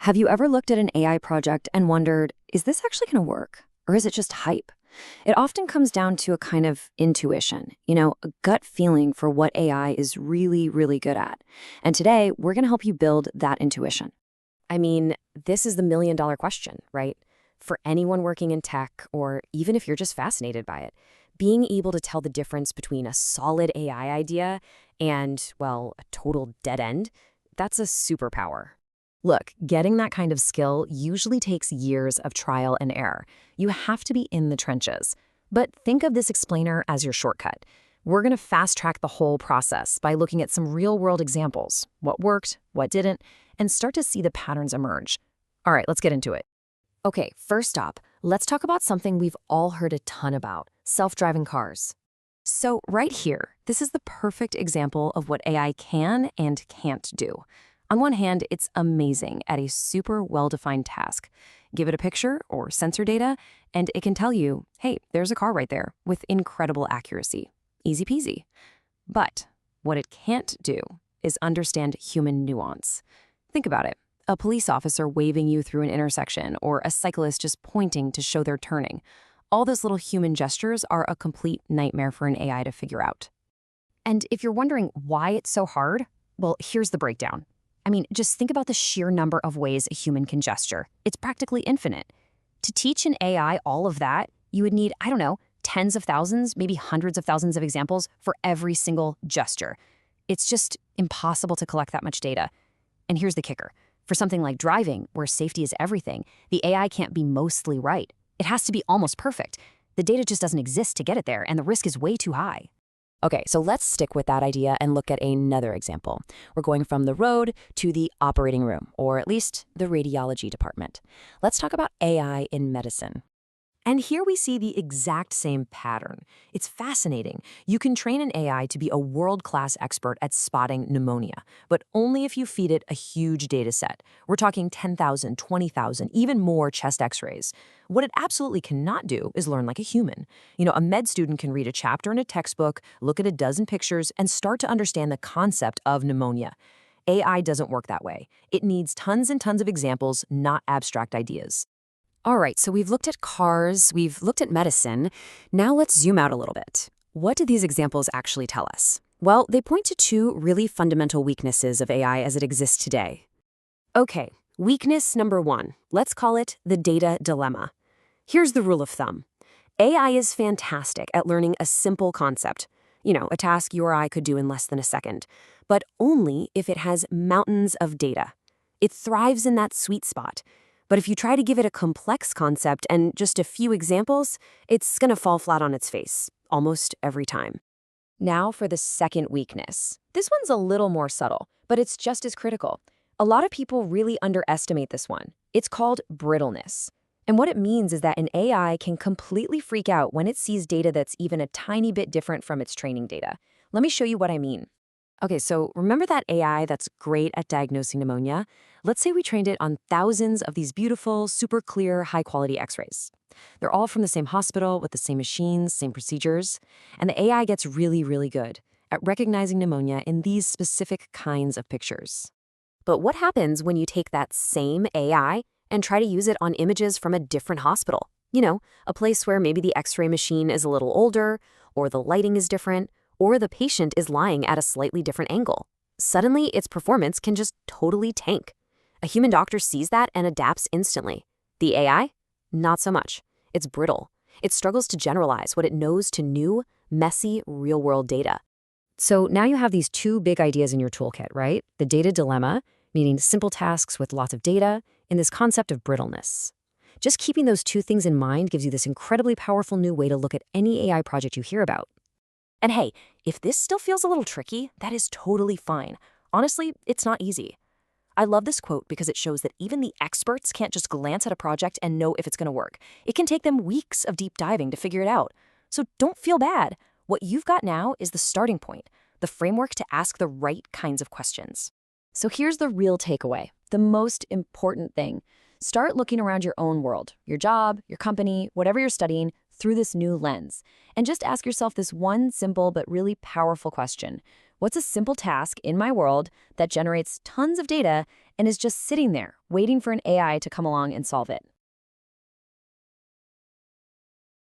Have you ever looked at an AI project and wondered, is this actually going to work? Or is it just hype? It often comes down to a kind of intuition, a gut feeling for what AI is really, really good at. And today, we're going to help you build that intuition. I mean, this is the million-dollar question, right? For anyone working in tech, or even if you're just fascinated by it, being able to tell the difference between a solid AI idea and, well, a total dead end, that's a superpower. Look, getting that kind of skill usually takes years of trial and error. You have to be in the trenches. But think of this explainer as your shortcut. We're going to fast-track the whole process by looking at some real-world examples, what worked, what didn't, and start to see the patterns emerge. All right, let's get into it. Okay, first up, let's talk about something we've all heard a ton about, self-driving cars. So right here, this is the perfect example of what AI can and can't do. On one hand, it's amazing at a super well-defined task. Give it a picture or sensor data, and it can tell you, hey, there's a car right there, with incredible accuracy. Easy peasy. But what it can't do is understand human nuance. Think about it. A police officer waving you through an intersection, or a cyclist just pointing to show they're turning. All those little human gestures are a complete nightmare for an AI to figure out. And if you're wondering why it's so hard, well, here's the breakdown. I mean, just think about the sheer number of ways a human can gesture. It's practically infinite. To teach an AI all of that, you would need, I don't know, tens of thousands, maybe hundreds of thousands of examples for every single gesture. It's just impossible to collect that much data. And here's the kicker. For something like driving, where safety is everything, the AI can't be mostly right. It has to be almost perfect. The data just doesn't exist to get it there, and the risk is way too high. Okay, so let's stick with that idea and look at another example. We're going from the road to the operating room, or at least the radiology department. Let's talk about AI in medicine. And here we see the exact same pattern. It's fascinating. You can train an AI to be a world-class expert at spotting pneumonia, but only if you feed it a huge data set. We're talking 10,000, 20,000, even more chest x-rays. What it absolutely cannot do is learn like a human. A med student can read a chapter in a textbook, look at a dozen pictures, and start to understand the concept of pneumonia. AI doesn't work that way. It needs tons and tons of examples, not abstract ideas. All right, so we've looked at cars, we've looked at medicine. Now let's zoom out a little bit. What do these examples actually tell us? Well, they point to two really fundamental weaknesses of AI as it exists today. Okay, weakness number one. Let's call it the data dilemma. Here's the rule of thumb. AI is fantastic at learning a simple concept. A task you or I could do in less than a second, but only if it has mountains of data. It thrives in that sweet spot. But if you try to give it a complex concept and just a few examples, it's going to fall flat on its face, almost every time. Now for the second weakness. This one's a little more subtle, but it's just as critical. A lot of people really underestimate this one. It's called brittleness. And what it means is that an AI can completely freak out when it sees data that's even a tiny bit different from its training data. Let me show you what I mean. Okay, so remember that AI that's great at diagnosing pneumonia? Let's say we trained it on thousands of these beautiful, super clear, high-quality x-rays. They're all from the same hospital with the same machines, same procedures, and the AI gets really, really good at recognizing pneumonia in these specific kinds of pictures. But what happens when you take that same AI and try to use it on images from a different hospital? A place where maybe the x-ray machine is a little older, or the lighting is different, or the patient is lying at a slightly different angle. Suddenly, its performance can just totally tank. A human doctor sees that and adapts instantly. The AI? Not so much. It's brittle. It struggles to generalize what it knows to new, messy, real-world data. So now you have these two big ideas in your toolkit, right? The data dilemma, meaning simple tasks with lots of data, and this concept of brittleness. Just keeping those two things in mind gives you this incredibly powerful new way to look at any AI project you hear about. And hey, if this still feels a little tricky, that is totally fine. Honestly, it's not easy. I love this quote because it shows that even the experts can't just glance at a project and know if it's going to work. It can take them weeks of deep diving to figure it out. So don't feel bad. What you've got now is the starting point, the framework to ask the right kinds of questions. So here's the real takeaway, the most important thing. Start looking around your own world, your job, your company, whatever you're studying, through this new lens. And just ask yourself this one simple but really powerful question. What's a simple task in my world that generates tons of data and is just sitting there, waiting for an AI to come along and solve it?